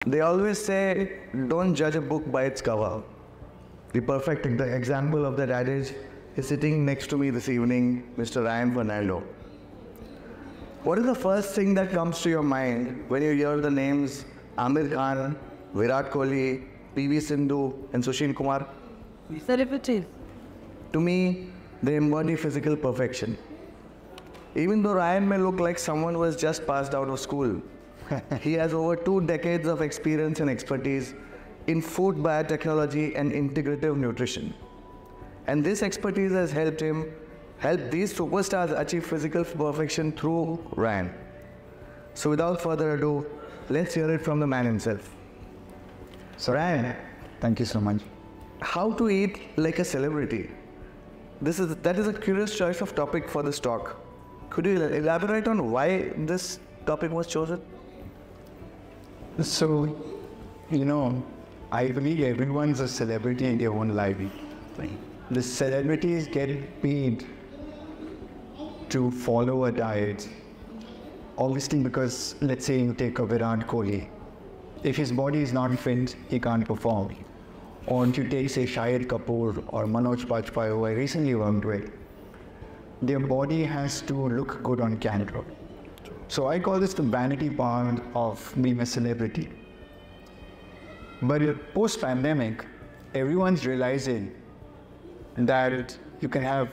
They always say, don't judge a book by its cover. The perfect example of that adage is sitting next to me this evening, Mr. Fernando. What is the first thing that comes to your mind when you hear the names Amir Khan, Virat Kohli, PV Sindhu, and Sushil Kumar? Celebrities. To me, they embody physical perfection. Even though Ryan may look like someone who has just passed out of school, he has over 2 decades of experience and expertise in food biotechnology and integrative nutrition. And this expertise has helped these superstars achieve physical perfection through Ryan. So without further ado, let's hear it from the man himself. So Ryan, thank you so much. How to eat like a celebrity? That is a curious choice of topic for this talk. Could you elaborate on why this topic was chosen? So, I believe everyone's a celebrity in their own life. The celebrities get paid to follow a diet. Obviously, because let's say you take a Virat Kohli. If his body is not fit, he can't perform. Or if you take, say, Shahid Kapoor or Manoj Bajpayee, who I recently worked with, their body has to look good on camera. So I call this the vanity part of being a celebrity. But post-pandemic, everyone's realizing that you can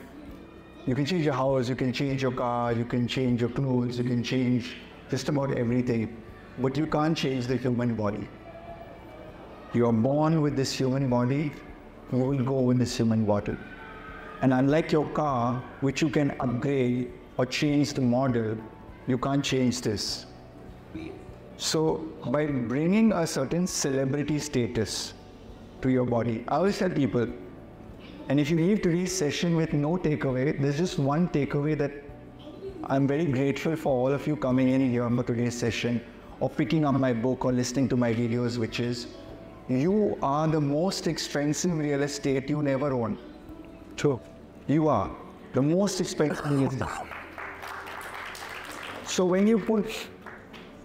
change your house, you can change your car, you can change your clothes, you can change just about everything, but you can't change the human body. You are born with this human body, you will go with this human body. And unlike your car, which you can upgrade or change the model, you can't change this. So by bringing a certain celebrity status to your body, I always tell people, and if you leave today's session with no takeaway, there's just one takeaway that I'm very grateful for all of you coming in here for today's session or picking up my book or listening to my videos, which is, you are the most expensive real estate you never own. True. You are the most expensive real estate. So when you put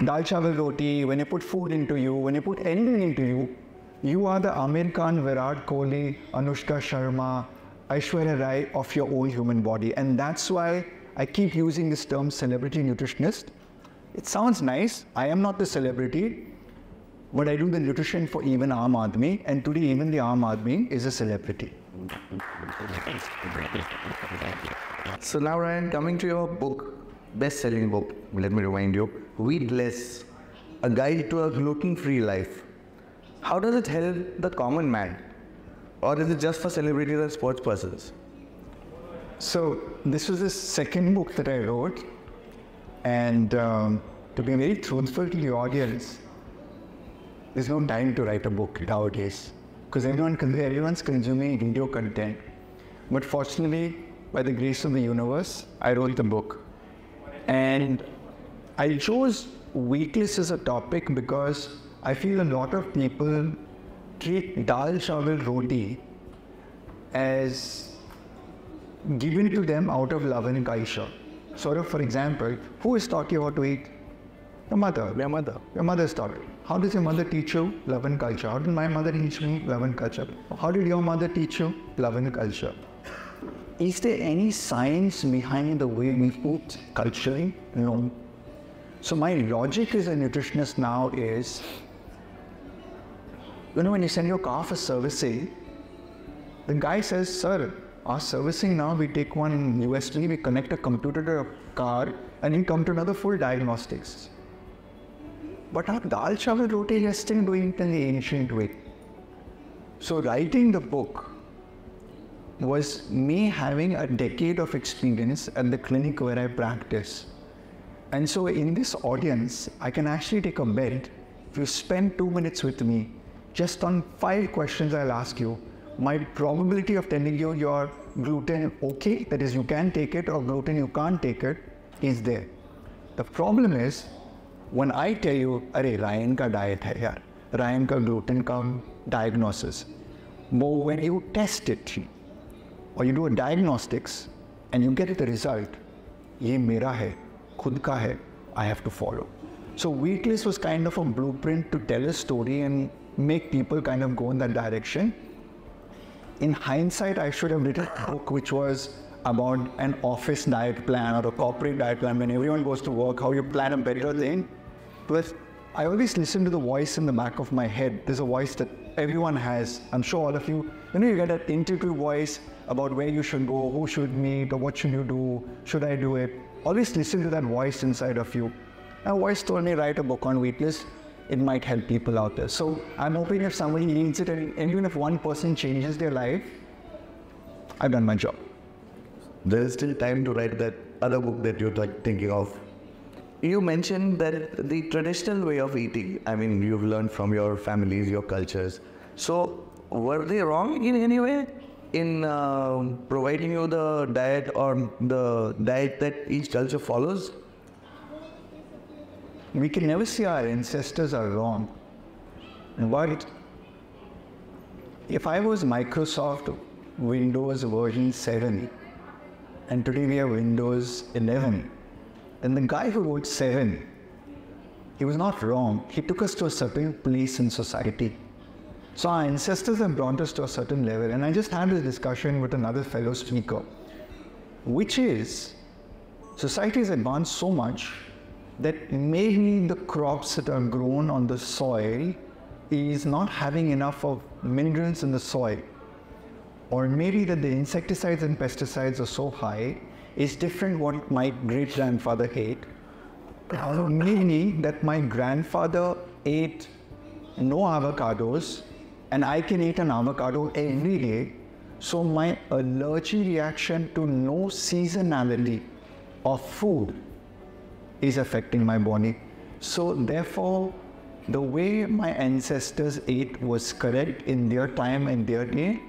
dal chawal roti, when you put food into you, when you put anything into you, you are the Amir Khan, Virat Kohli, Anushka Sharma, Aishwarya Rai of your own human body. And that's why I keep using this term celebrity nutritionist. It sounds nice. I am not the celebrity, but I do the nutrition for even Aam Aadmi, and today even the Aam Aadmi is a celebrity. So now Ryan, coming to your book, best-selling book, let me remind you, WHEATLESS, a guide to a gluten-free life. How does it help the common man? Or is it just for celebrities and sports persons? So this was the second book that I wrote, and to be very truthful to the audience, there's no time to write a book nowadays because everyone's consuming video content. But fortunately, by the grace of the universe, I wrote the book. And I chose WHEATLESS as a topic because I feel a lot of people treat dal chawal roti as given to them out of love and culture. Sort of, for example, who is taught you how to eat? Your mother. Your mother. Your mother is taught. How does your mother teach you? Love and culture. How did my mother teach me? Love and culture. How did your mother teach you? Love and culture. Is there any science behind the way we eat culturally? No. So my logic as a nutritionist now is, when you send your car for servicing, the guy says, sir, our servicing now, we take one USB, we connect a computer to a car, and we come to another full diagnostics. But our dal chawal roti is still doing it in the ancient way. So writing the book was me having a decade of experience at the clinic where I practice. And so in this audience, I can actually take a bet. If you spend 2 minutes with me, just on 5 questions I'll ask you, my probability of telling you your gluten okay, that is you can take it, or gluten you can't take it, is there. The problem is, when I tell you, "Arey, Ryan ka diet hai yaar, Ryan ka gluten ka diagnosis," but when you test it, or you do a diagnostics, and you get the result, ye mera hai, khud ka hai, I have to follow. So Wheatless was kind of a blueprint to tell a story and make people kind of go in that direction. In hindsight, I should have written a book which was about an office diet plan or a corporate diet plan when everyone goes to work, how you plan a better thing. But I always listen to the voice in the back of my head. There's a voice that everyone has. I'm sure all of you, you get that intuitive voice about where you should go, who should meet, or what should you do, should I do it? Always listen to that voice inside of you. A voice told me, write a book on Wheatless. It might help people out there. So I'm hoping if somebody needs it, and even if one person changes their life, I've done my job. There is still time to write that other book that you're thinking of. You mentioned that the traditional way of eating, I mean, you've learned from your families, your cultures. So were they wrong in any way in providing you the diet or the diet that each culture follows? We can never say our ancestors are wrong. But if I was Microsoft Windows version 7 and today we have Windows 11, then the guy who wrote 7, he was not wrong. He took us to a certain place in society. So our ancestors have brought us to a certain level. And I just had this discussion with another fellow speaker, which is society has advanced so much that maybe the crops that are grown on the soil is not having enough of minerals in the soil. Or maybe that the insecticides and pesticides are so high, it's different what my great-grandfather ate. Or maybe that my grandfather ate no avocados and I can eat an avocado every day. So my allergy reaction to no seasonality of food is affecting my body. So therefore, the way my ancestors ate was correct in their time and their day.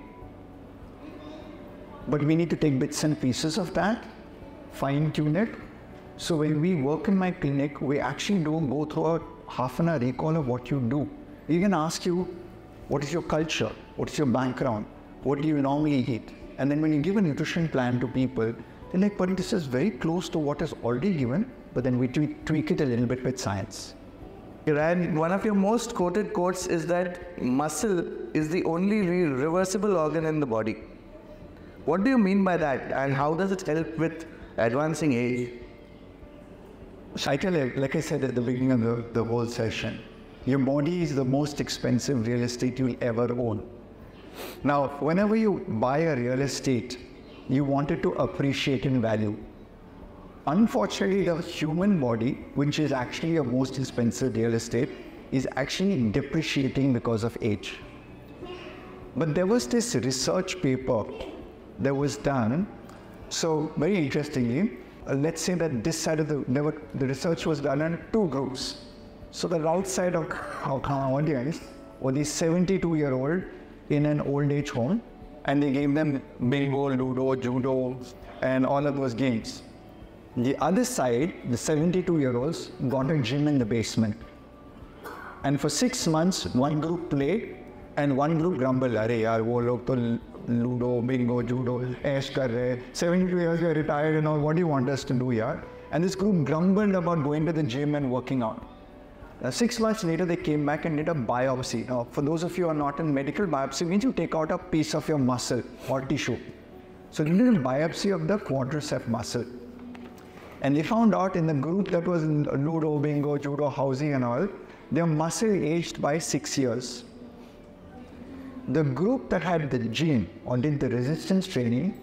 But we need to take bits and pieces of that, fine-tune it. So when we work in my clinic, we actually don't go through a half an hour recall of what you do. We can ask you, what is your culture? What is your background? What do you normally eat? And then when you give a nutrition plan to people, they're like, but this is very close to what is already given, but then we tweak it a little bit with science. And one of your most quoted quotes is that muscle is the only reversible organ in the body. What do you mean by that, and how does it help with advancing age? I tell you, like I said at the beginning of the whole session, your body is the most expensive real estate you'll ever own. Now, whenever you buy a real estate, you want it to appreciate in value. Unfortunately, the human body, which is actually your most expensive real estate, is actually depreciating because of age. But there was this research paper that was done. So very interestingly, let's say that this side of the research was done in two groups. So the right side of our audience were these 72-year-old in an old age home, and they gave them bingo, ludo, judo, and all of those games. The other side, the 72-year-olds, got a gym in the basement. And for 6 months, one group played and one group grumbled, "Arey yaar, wo log to ludo, bingo, judo, ash kar rahe, 72 years, you're retired and all, what do you want us to do yaar?" And this group grumbled about going to the gym and working out. 6 months later, they came back and did a biopsy. Now, for those of you who are not in medical, biopsy means you take out a piece of your muscle or tissue. So they did a biopsy of the quadricep muscle. And they found out in the group that was in ludo, bingo, judo, housing and all, their muscle aged by 6 years. The group that had the gym or did the resistance training,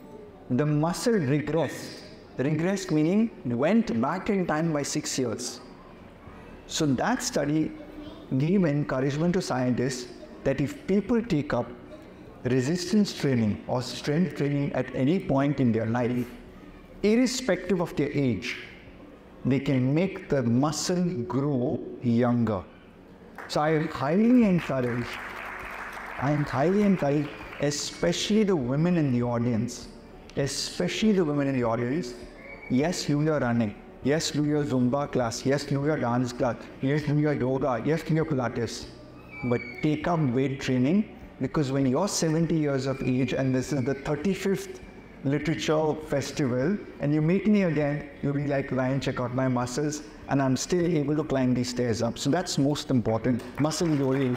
the muscle regressed. Regressed meaning went back in time by 6 years. So that study gave encouragement to scientists that if people take up resistance training or strength training at any point in their life, irrespective of their age, they can make the muscle grow younger. So I highly encourage, especially the women in the audience, yes, do your running, yes, do your Zumba class, yes, do your dance class, yes, do your yoga, yes, do your Pilates, but take up weight training, because when you're 70 years of age and this is the 35th literature festival and you meet me again, you'll be like, Ryan, check out my muscles, and I'm still able to climb these stairs up. So that's most important. Muscle glory.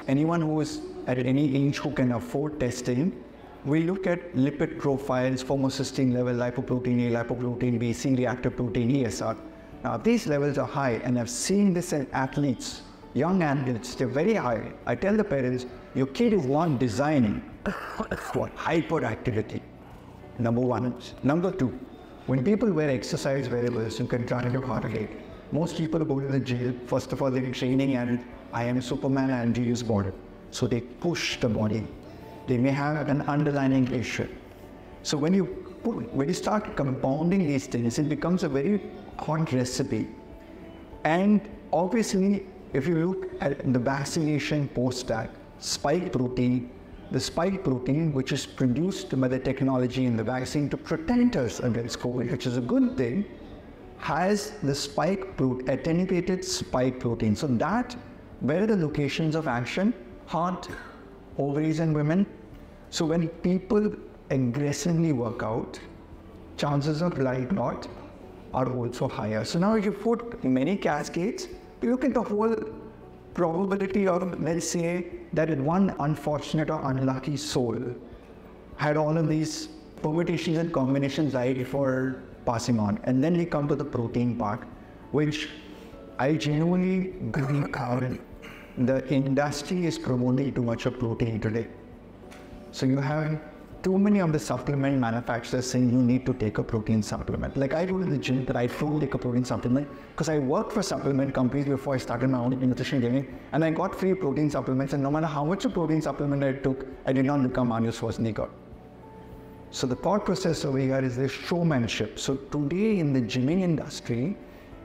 Anyone who is at any age who can afford testing, we look at lipid profiles, homocysteine level, lipoprotein A, lipoprotein B, C-reactive protein, ESR. Now, these levels are high, and I've seen this in athletes, young athletes, they're very high. I tell the parents, your kid is not designing for hyperactivity, number one. Number two, when people wear exercise wearables, you can track your heart rate. Most people go to the gym, first of all, they're training and I am Superman and use body. So they push the body. They may have an underlying issue. So when you start compounding these things, it becomes a very hot recipe. And obviously, if you look at the vaccination post-tag, spike protein, the spike protein, which is produced by the technology in the vaccine to protect us against COVID, which is a good thing, has the spike protein, attenuated spike protein. So that, where are the locations of action? Heart, ovaries in women. So when people aggressively work out, chances of blood clot are also higher. So now if you put many cascades, you look at the whole probability of, let's say, that one unfortunate or unlucky soul had all of these permutations and combinations right before passing on. And then we come to the protein part, which I genuinely believe the industry is promoting too much of protein today. So you have too many of the supplement manufacturers saying you need to take a protein supplement. Like I do in the gym that I don't take a protein supplement because I worked for supplement companies before I started my own nutrition gaming, and I got free protein supplements, and no matter how much of protein supplement I took, I did not become Arnold Schwarzenegger. So the thought process over here is this showmanship. So today in the gymming industry,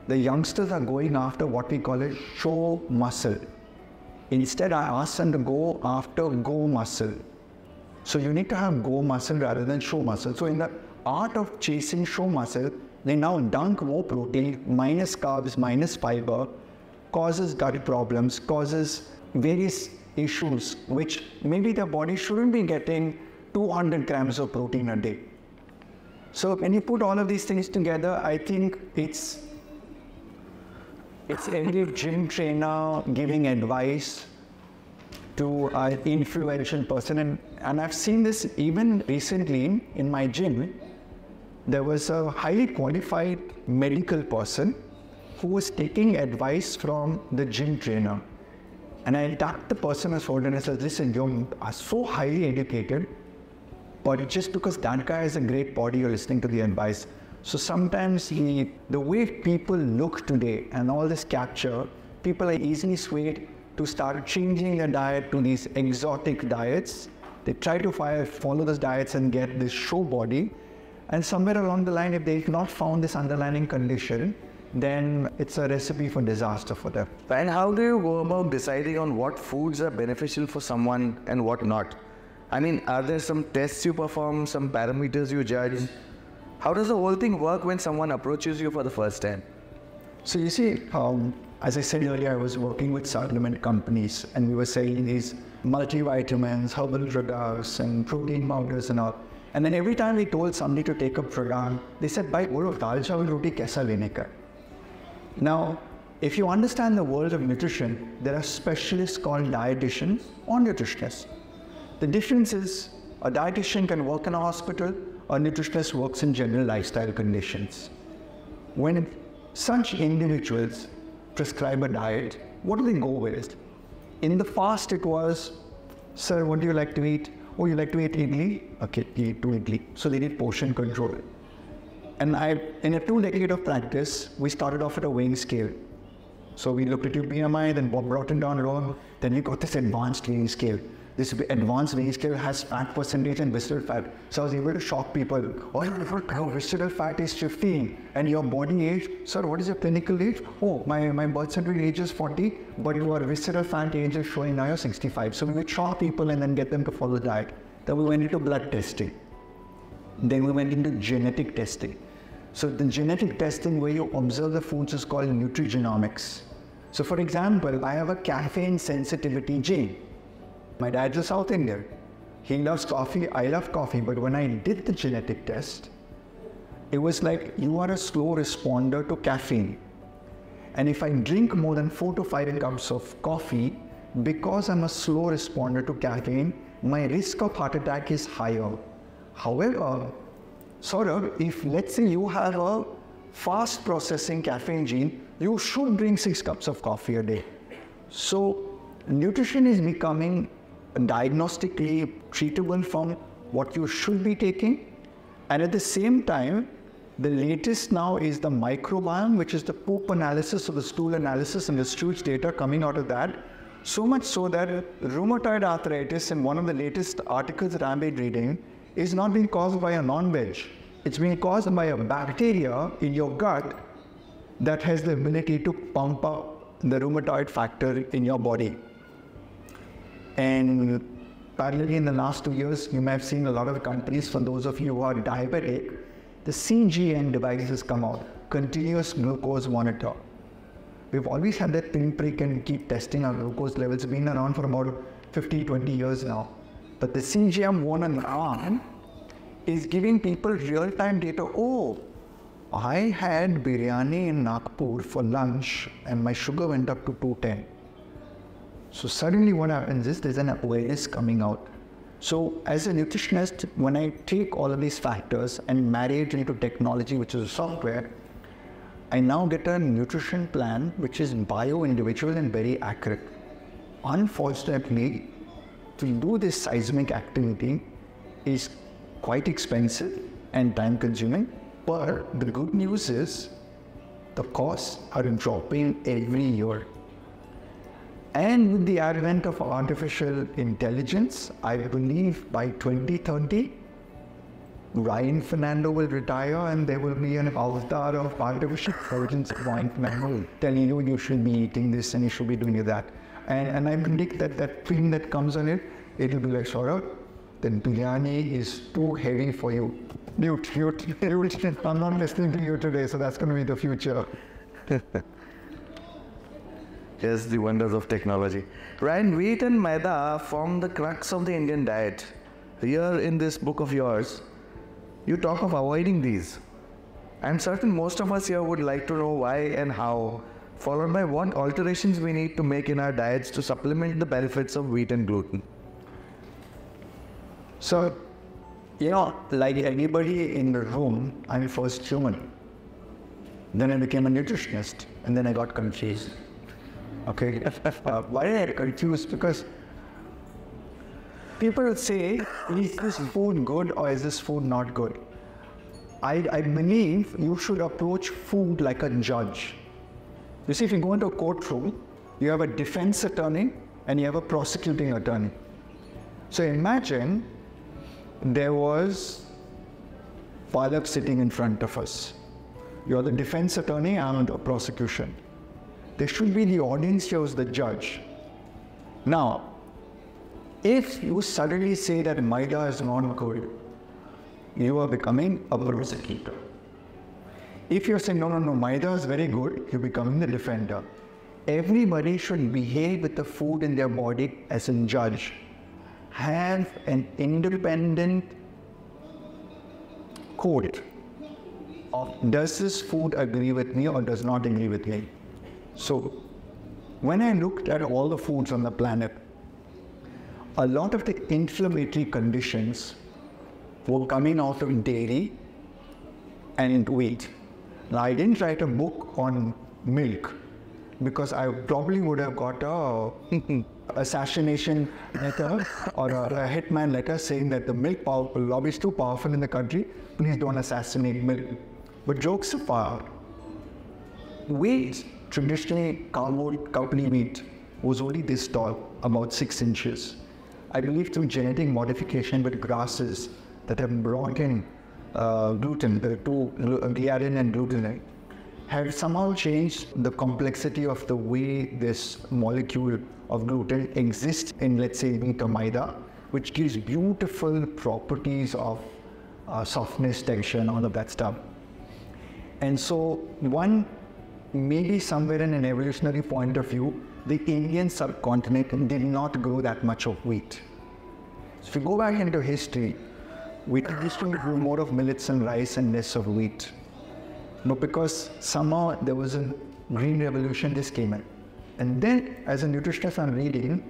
the youngsters are going after what we call it show muscle. Instead, I ask them to go after go muscle. So you need to have go muscle rather than show muscle. So in the art of chasing show muscle, they now dunk more protein, minus carbs, minus fiber, causes gut problems, causes various issues, which maybe the body shouldn't be getting 200 grams of protein a day. So when you put all of these things together, I think it's every gym trainer giving advice to an influential person, and I've seen this even recently in my gym. There was a highly qualified medical person who was taking advice from the gym trainer. And I tapped the person on the shoulder and I said, listen, you are so highly educated, but just because that guy has a great body, you're listening to the advice. So sometimes the way people look today and all this capture, people are easily swayed to start changing their diet to these exotic diets. They try to follow those diets and get this show body. And somewhere along the line, if they've not found this underlying condition, then it's a recipe for disaster for them. And how do you go about deciding on what foods are beneficial for someone and what not? I mean, are there some tests you perform, some parameters you judge? How does the whole thing work when someone approaches you for the first time? So you see, as I said earlier, I was working with supplement companies and we were selling these multivitamins, herbal products and protein powders and all. And then every time we told somebody to take a product, they said, "Bhai, bolo dal chawal roti kaisa lene ka?" Now, if you understand the world of nutrition, there are specialists called dietitians or nutritionists. The difference is a dietitian can work in a hospital, a nutritionist works in general lifestyle conditions. When such individuals prescribe a diet, what do they go with? In the past it was, sir, what do you like to eat? Oh, you like to eat idli? Okay, eat 2 idli. So they did portion control. And in a 2 decade of practice, we started off at a weighing scale. So we looked at your BMI, then brought it down low, then we got this advanced weighing scale. This advanced weighing scale has fat percentage and visceral fat. So I was able to shock people. Oh, your visceral fat is 15 and your body age, sir, what is your clinical age? Oh, my birth certificate age is 40, but your visceral fat age is showing now you're 65. So we would shock people and then get them to follow the diet. Then we went into blood testing. Then we went into genetic testing. So the genetic testing where you observe the foods is called nutrigenomics. So for example, I have a caffeine sensitivity gene. My dad's a South Indian. He loves coffee, I love coffee, but when I did the genetic test, it was like, you are a slow responder to caffeine. And if I drink more than 4 to 5 cups of coffee, because I'm a slow responder to caffeine, my risk of heart attack is higher. However, Saurabh, if let's say you have a fast processing caffeine gene, you should drink 6 cups of coffee a day. So nutrition is becoming diagnostically treatable from what you should be taking. And at the same time, the latest now is the microbiome, which is the poop analysis or the stool analysis, and the huge data coming out of that. So much so that rheumatoid arthritis, in one of the latest articles that I've been reading, is not being caused by a non-veg. It's being caused by a bacteria in your gut that has the ability to pump up the rheumatoid factor in your body. And parallelly, in the last 2 years, you may have seen a lot of companies, for those of you who are diabetic, the CGM devices come out, continuous glucose monitor. We've always had that pinprick and keep testing our glucose levels. It's been around for about 15, 20 years now. But the CGM 1 and arm is giving people real-time data. Oh, I had biryani in Nagpur for lunch and my sugar went up to 210. So suddenly what happens is there's an awareness coming out. So as a nutritionist, when I take all of these factors and marry it into technology, which is a software, I now get a nutrition plan which is bio-individual and very accurate. Unfortunately, to do this seismic activity is quite expensive and time-consuming, but the good news is the costs are dropping every year. And with the advent of artificial intelligence, I believe by 2030, Fernando will retire and there will be an avatar of artificial intelligence Fernando telling you, you should be eating this and you should be doing that. And I predict that that thing that comes on it, it'll be like, Saurabh, the biryani is too heavy for you. Mute. I'm not listening to you today, so that's going to be the future. Yes, the wonders of technology. Ryan, wheat and maida form the crux of the Indian diet. Here in this book of yours, you talk of avoiding these. I'm certain most of us here would like to know why and how, followed by what alterations we need to make in our diets to supplement the benefits of wheat and gluten. So, like anybody in the room, I'm first human. Then I became a nutritionist, and then I got confused. Okay, why did I get confused? Because people say, is this food good or is this food not good? I believe you should approach food like a judge. You see, if you go into a courtroom, you have a defense attorney and you have a prosecuting attorney. So imagine there was Palak sitting in front of us. You're the defense attorney, I'm the prosecution. There should be the audience here who's the judge. Now, if you suddenly say that maida is not good, you are becoming a prosecutor. If you're saying, no, maida is very good, you're becoming the defender. Everybody should behave with the food in their body as a judge. Have an independent code of, does this food agree with me or does not agree with me? So, when I looked at all the foods on the planet, a lot of the inflammatory conditions were coming out of dairy and wheat. Now, I didn't write a book on milk because I probably would have got a assassination letter or a hitman letter saying that the milk lobby is too powerful in the country, please don't assassinate milk. But jokes apart, wheat, traditionally cowpea wheat, was only this tall, about 6 inches. I believe through genetic modification with grasses that have brought in gluten, the two gliadin and glutelin, have somehow changed the complexity of the way this molecule of gluten exists in, let's say, wheat or maida, which gives beautiful properties of softness, texture, and all of that stuff. And so, maybe somewhere in an evolutionary point of view, the Indian subcontinent did not grow that much of wheat. So if you go back into history, we traditionally grew more of millets and rice and less of wheat. No, because somehow there was a green revolution, this came in. And then, as a nutritionist, I'm reading,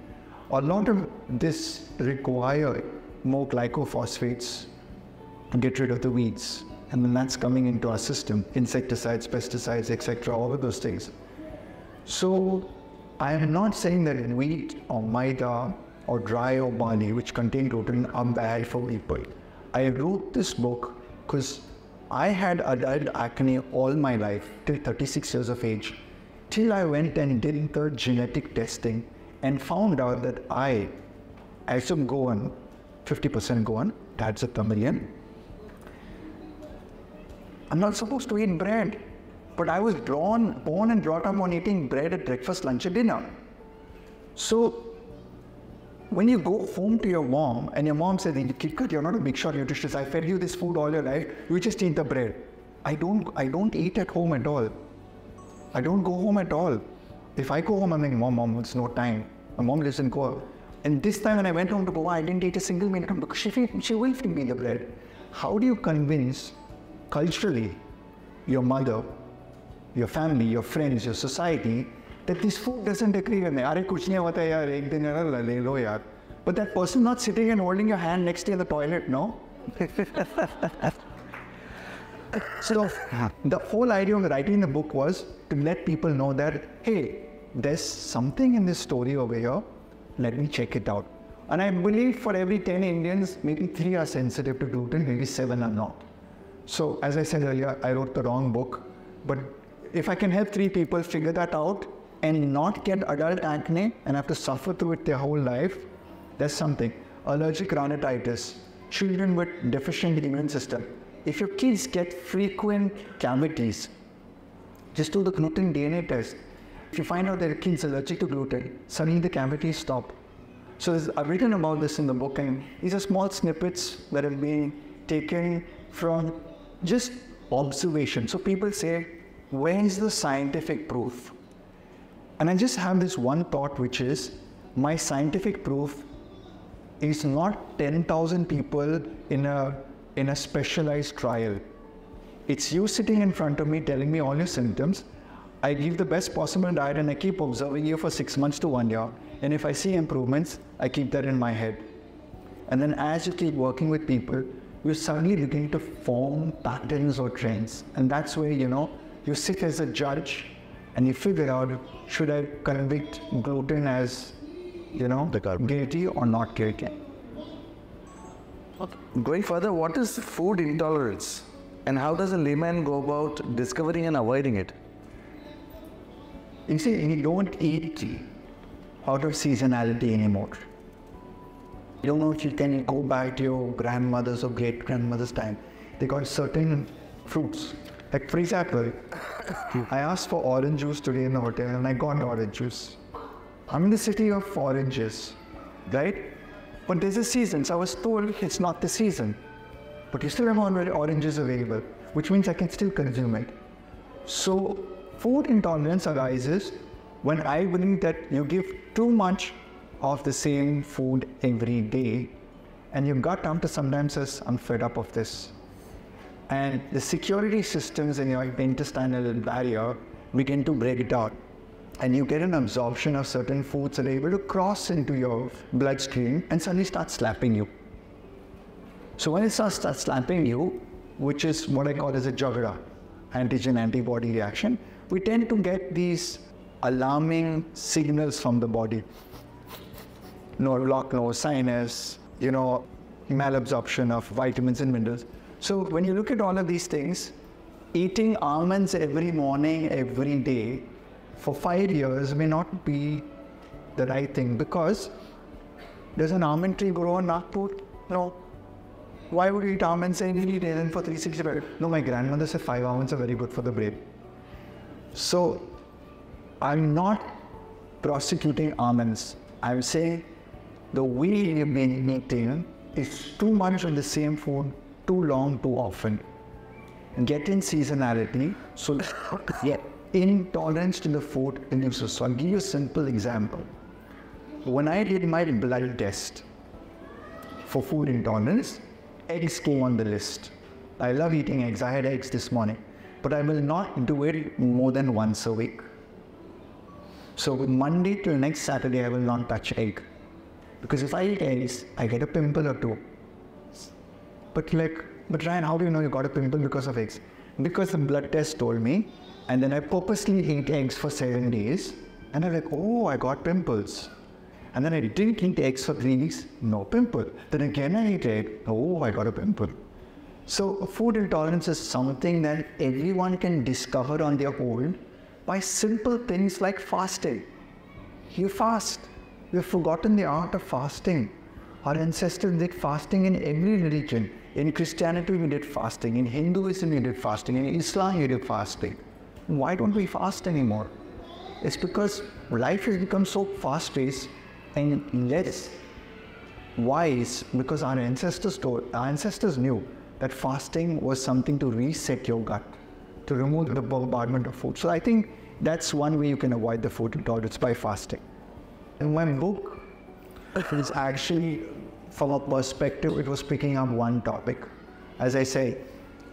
a lot of this require more glycophosphates to get rid of the weeds. And then that's coming into our system, insecticides, pesticides, etc., all of those things. So I am not saying that wheat or maida or dry or barley, which contain gluten, are bad for people. I wrote this book because I had adult acne all my life, till 36 years of age, till I went and did the genetic testing and found out that I some Goan, 50% Goan, that's a Tamilian. I'm not supposed to eat bread, but I was born and brought up on eating bread at breakfast, lunch, and dinner. So when you go home to your mom and your mom says, "Kid, you're not a big shot nutritionist. I fed you this food all your life. You just eat the bread." I don't eat at home at all. I don't go home at all. If I go home, I'm like, Mom, it's no time. My mom lives in Goa. And this time when I went home to Goa, I didn't eat a single minute because she will feed me the bread. How do you convince culturally your mother, your family, your friends, your society that this food doesn't agree with me? But that person not sitting and holding your hand next to you in the toilet, no? So the whole idea of writing the book was to let people know that, hey, there's something in this story over here, let me check it out. And I believe for every 10 Indians, maybe 3 are sensitive to gluten, maybe 7 are not. So as I said earlier, I wrote the wrong book, but if I can help 3 people figure that out and not get adult acne and have to suffer through it their whole life, that's something. Allergic rhinitis, children with deficient immune system. If your kids get frequent cavities, just do the gluten DNA test. If you find out that your kid's allergic to gluten, suddenly the cavities stop. So I've written about this in the book, and these are small snippets that have been taken from just observation. So people say, where is the scientific proof? And I just have this one thought, which is, my scientific proof is not 10,000 people in a specialized trial. It's you sitting in front of me telling me all your symptoms. I give the best possible diet and I keep observing you for 6 months to 1 year. And if I see improvements, I keep that in my head. And then as you keep working with people, you're suddenly beginning to form patterns or trends. And that's where, you sit as a judge and you figure out, should I convict gluten as, guilty or not guilty? Okay. Going further, what is food intolerance? And how does a layman go about discovering and avoiding it? You see, you don't eat out of seasonality anymore. You don't know if you can go back to your grandmother's or great-grandmother's time. They got certain fruits. Like, for example, I asked for orange juice today in the hotel and I got orange juice. I'm in the city of oranges, right? But there's a season, so I was told it's not the season. But you still have oranges available, which means I can still consume it. So food intolerance arises when I believe that you give too much of the same food every day, and your gut after sometimes says, I'm fed up of this. And the security systems in your intestinal barrier begin to break down. And you get an absorption of certain foods that are able to cross into your bloodstream and suddenly start slapping you. So when it starts slapping you, which is what I call as a jagara, antigen-antibody reaction, we tend to get these alarming signals from the body. Blocked nose, sinus, malabsorption of vitamins and minerals. So when you look at all of these things, eating almonds every morning, every day, for 5 years may not be the right thing, because does an almond tree grow on Nagpur? No. Why would you eat almonds every day then for 365? No, my grandmother said 5 almonds are very good for the brain. So I'm not prosecuting almonds. I'm saying the way you've been eating is too much of the same food, too long, too often. Get in seasonality. So yeah. Intolerance to the food in your system. So I'll give you a simple example. When I did my blood test, for food intolerance, eggs came on the list. I love eating eggs. I had eggs this morning, but I will not do it more than once a week. So Monday till next Saturday, I will not touch egg. Because if I eat eggs, I get a pimple or two. But Ryan, how do you know you got a pimple because of eggs? Because the blood test told me, and then I purposely ate eggs for 7 days, and I'm like, oh, I got pimples. And then I didn't eat eggs for 3 weeks, no pimple. Then again I ate egg, oh, I got a pimple. So food intolerance is something that everyone can discover on their own by simple things like fasting. You fast. We've forgotten the art of fasting. Our ancestors did fasting in every religion. In Christianity, we did fasting. In Hinduism, we did fasting. In Islam, we did fasting. Why don't we fast anymore? It's because life has become so fast-paced and less wise, because our ancestors knew that fasting was something to reset your gut, to remove the bombardment of food. So I think that's one way you can avoid the food intolerance, by fasting. In my book, it is actually, from a perspective, it was picking up one topic. As I say,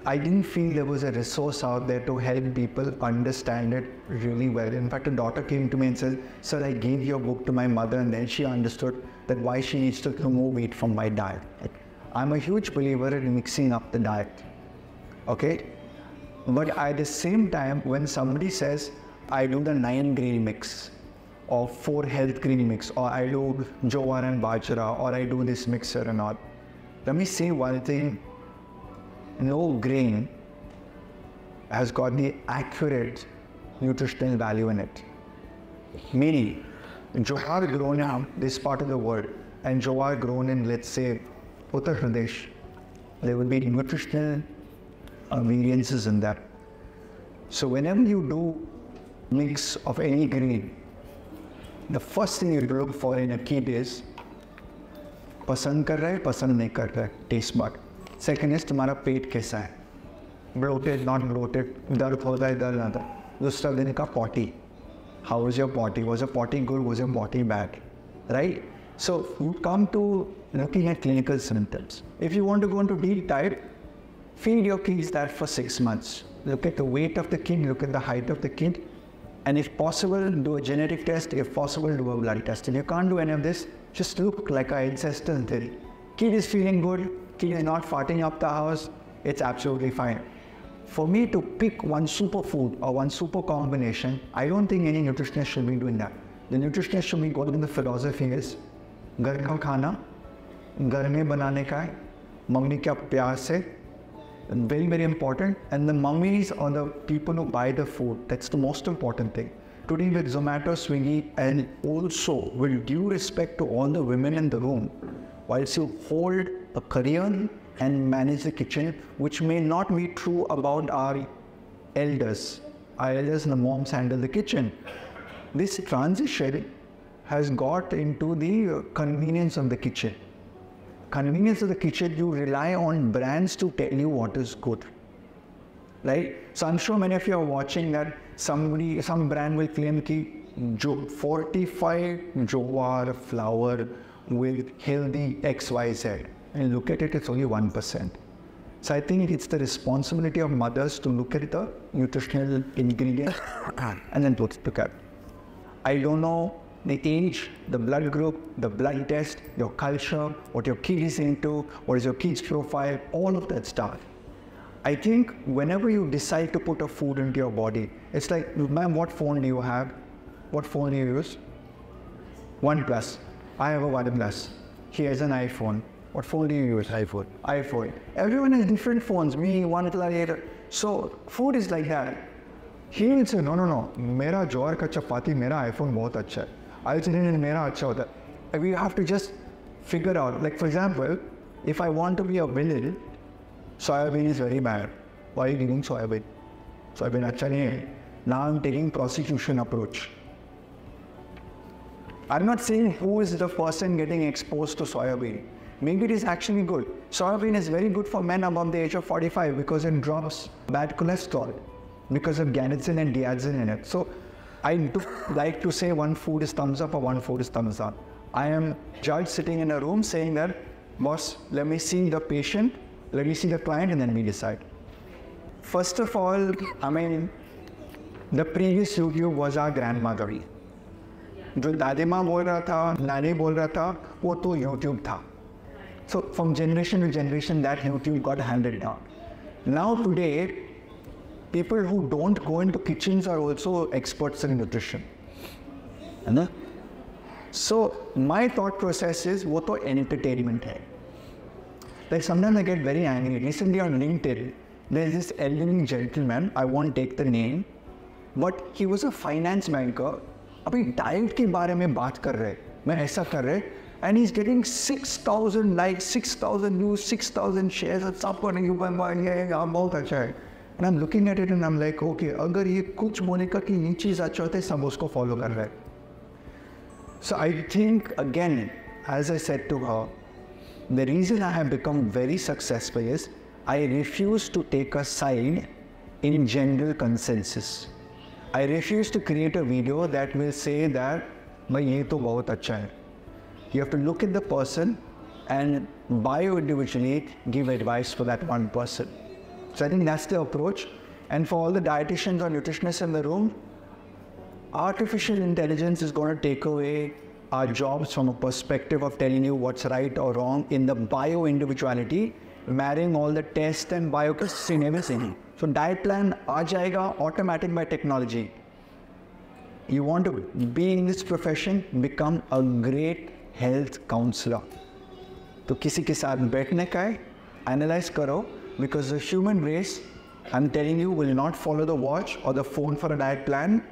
I didn't feel there was a resource out there to help people understand it really well. In fact, a daughter came to me and said, "Sir, I gave your book to my mother, and then she understood that why she needs to remove meat from my diet." I'm a huge believer in mixing up the diet, okay? But at the same time, when somebody says, I do the 9 grain mix, or 4 health grain mix, or I do jowar and bajra, or I do this mixer and all, let me say one thing. No grain has got the accurate nutritional value in it. Meaning, jowar grown in this part of the world and jowar grown in, let's say, Uttar Pradesh, there will be nutritional variances in that. So whenever you do mix of any grain, the first thing you look for in a kid is pasand kar raha hai, pasand nahi kar raha hai, taste bud. Second is तुम्हारा पेट कैसा है, bloated, not bloated, दर्द होता है, दर्द आता है. दूसरा दिन का potty, how was your potty? Was your potty good? Was your potty bad? Right? So you come to looking at clinical symptoms. If you want to go into deep dive, feed your kids that for 6 months. Look at the weight of the kid, look at the height of the kid, and if possible, do a genetic test. If possible, do a blood test. If you can't do any of this, just look like our ancestors did. Kid is feeling good, kid is not farting up the house, it's absolutely fine. For me to pick one superfood or one super combination, I don't think any nutritionist should be doing that. The nutritionist should be going in the philosophy is, घर का खाना घर में बनाने का है, mummy का प्यार से, very very important, and the mummies or the people who buy the food, that's the most important thing. Today with Zomato, Swiggy, and also with due respect to all the women in the room, whilst you hold a career and manage the kitchen, which may not be true about our elders. Our elders and the moms handle the kitchen. This transition has got into the convenience of the kitchen. Convenience of the kitchen, you rely on brands to tell you what is good, right? So I'm sure many of you are watching that some brand will claim ki fortified jowar flour with healthy XYZ, and look at it, it's only 1%. So I think it's the responsibility of mothers to look at the nutritional ingredients and then put it together. I don't know the age, the blood group, the blood test, your culture, what your kid is into, what is your kid's profile, all of that stuff. I think whenever you decide to put a food into your body, it's like, ma'am, what phone do you have? What phone do you use? OnePlus. I have a OnePlus. He has an iPhone. What phone do you use? iPhone. iPhone. Everyone has different phones. Me, one later. So food is like that. He will say, no, मेरा ज्वार का चपाती, मेरा iPhone बहुत अच्छा है. I'll say, मेरा अच्छा होता है. We have to just figure out, like for example, if I want to be a villain, soybean is very bad. Why are you eating soybean? Soybean अच्छा नहीं है. Now I'm taking prosecution approach. I'm not saying who is the person getting exposed to soybean. Maybe it is actually good. Soybean is very good for men above the age of 45 because it drops bad cholesterol, because of ganatin and diazin in it. So I do like to say one food is thumbs up or one food is thumbs down. I am judge sitting in a room saying that boss, let me see the patient, let me see the client, and then we decide. First of all, I mean, the previous YouTube was our grandmother. जो दादी माँ बोल रहा था, नानी बोल रहा था, वो तो YouTube था. So from generation to generation, that YouTube got handed down. Now today, people who don't go into kitchens are also experts in nutrition. So my thought process is, वो तो entertainment है. Like sometimes I get very angry. Recently on LinkedIn, there's this elderly gentleman, I won't take the name, but he was a finance banker. अभी diet के बारे में बात कर रहे, मैं ऐसा कर रहे, and he's getting 6,000 likes, 6,000 views, 6,000 shares, and सब करने के बाद ये बहुत अच्छा है. And I'm looking at it and I'm like, okay, अगर ये कुछ बोलेगा कि ये चीज़ अच्छा होता है, सब उसको follow कर रहे. So I think, again, as I said to her, the reason I have become very successful is I refuse to take a side in general consensus. I refuse to create a video that will say that, भाई ये तो बहुत अच्छा है. You have to look at the person and bio-individually give advice for that one person. So I think that's the approach. And for all the dietitians or nutritionists in the room, artificial intelligence is going to take away our jobs from a perspective of telling you what's right or wrong in the bio-individuality, marrying all the tests and biochemistry and everything. So diet plan aa jayega automatic by technology. You want to be in this profession, become a great health counselor. तो किसी के साथ बैठने का है, analyze करो, because the human race, I'm telling you, will not follow the watch or the phone for a diet plan.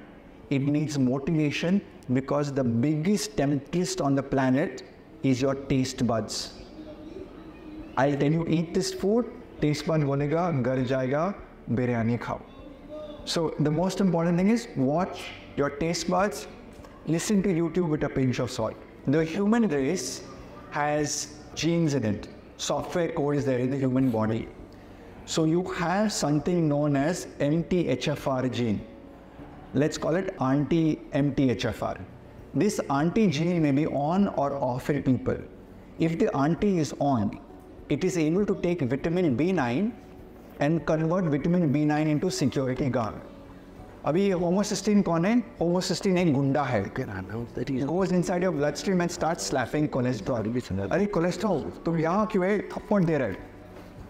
It needs motivation, because the biggest tempest on the planet is your taste buds. I'll tell you, eat this food, taste bud बोलेगा, घर जाएगा, बिरयानी खाओ. So the most important thing is watch your taste buds, listen to YouTube with a pinch of salt. The human race has genes in it. Software code is there in the human body. So you have something known as MTHFR gene. Let's call it anti-MTHFR. This anti gene may be on or off in people. If the anti is on, it is able to take vitamin B9 and convert vitamin B9 into security guard. अभी homocysteine कौन है? Homocysteine एक गुंडा है. It goes inside your bloodstream and starts slapping cholesterol. अरे cholesterol, तुम यहाँ क्यों है? थप्पड़ दे रहे.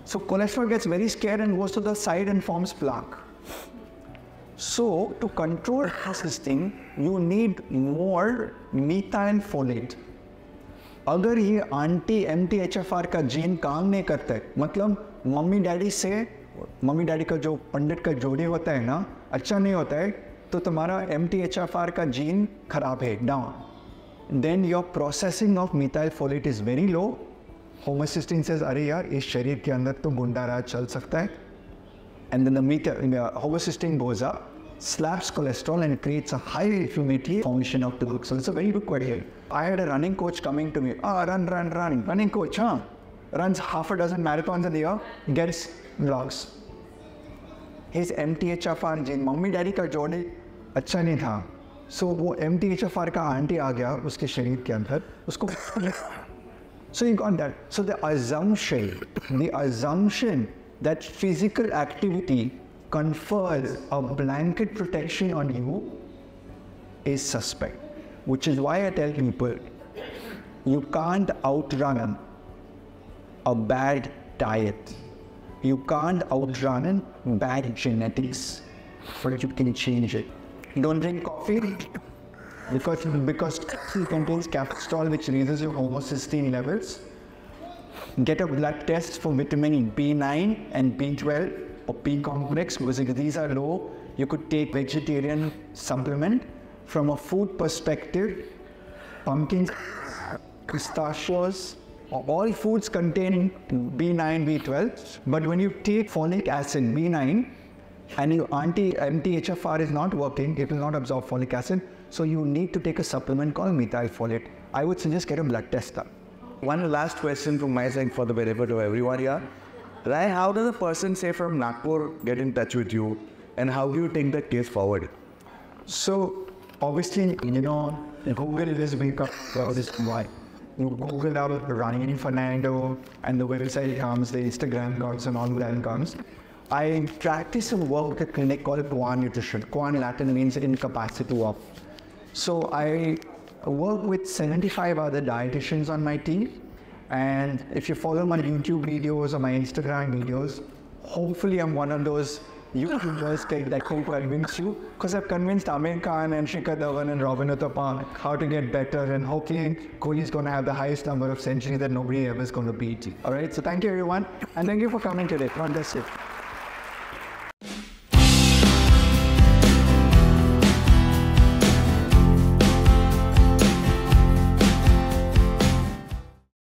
So cholesterol gets very scared and goes to the side and forms plaque. So to control this thing, you need more methylfolate. अगर ये anti-MTHFR का जीन काम नहीं करता है, मतलब मम्मी डैडी का जो पंडित का जोड़ी होता है ना, अच्छा नहीं होता है, तो तुम्हारा MTHFR का जीन खराब है, down. Then your processing of methylfolate is very low. Homocysteine says, अरे यार इस शरीर के अंदर तो गुंडा राज चल सकता है. And then the homocysteine goes up, slaps cholesterol and creates a high inflammatory formation of the glucose. So it's a very good question. I had a running coach coming to me. Run. Running coach, huh? Runs half a dozen marathons in the year, gets vlogs. His MTHFR gene, mummy daddy का जोड़ी अच्छा नहीं था. So वो MTHFR का aunty आ गया उसके शरीर के अंदर, उसको So you got that. So the assumption that physical activity confers a blanket protection on you is suspect, which is why I tell people, you can't outrun a bad diet. You can't outrun bad genetics, but you can change it. Don't drink coffee because coffee contains caffeine, which raises your homocysteine levels. Get a blood test for vitamin B9 and B12 or B complex, because if these are low, you could take vegetarian supplement. From a food perspective, pumpkins, pistachios, all foods contain B9, B12, but when you take folic acid, B9, and your anti-MTHFR is not working, it will not absorb folic acid, so you need to take a supplement called methylfolate. I would suggest get a blood test done. One last question from my side for the benefit of everyone here. Rai, how does a person, say from Nagpur, get in touch with you, and how do you take that case forward? So obviously, Google is become this why. you Google out running Fernando, and the website comes, the Instagram comes, and all that comes. I practice and work with a clinic called Qua Nutrition. Qua in Latin means incapacity of. So I work with 75 other dietitians on my team. And if you follow my YouTube videos or my Instagram videos, hopefully I'm one of those YouTubers that can convince you, because I've convinced Amir Khan and Shikhar Dhawan and Robin Uthappa how to get better, and hopefully Kohli's going to have the highest number of centuries that nobody ever is going to beat. All right, so thank you everyone, and thank you for coming today. God bless you.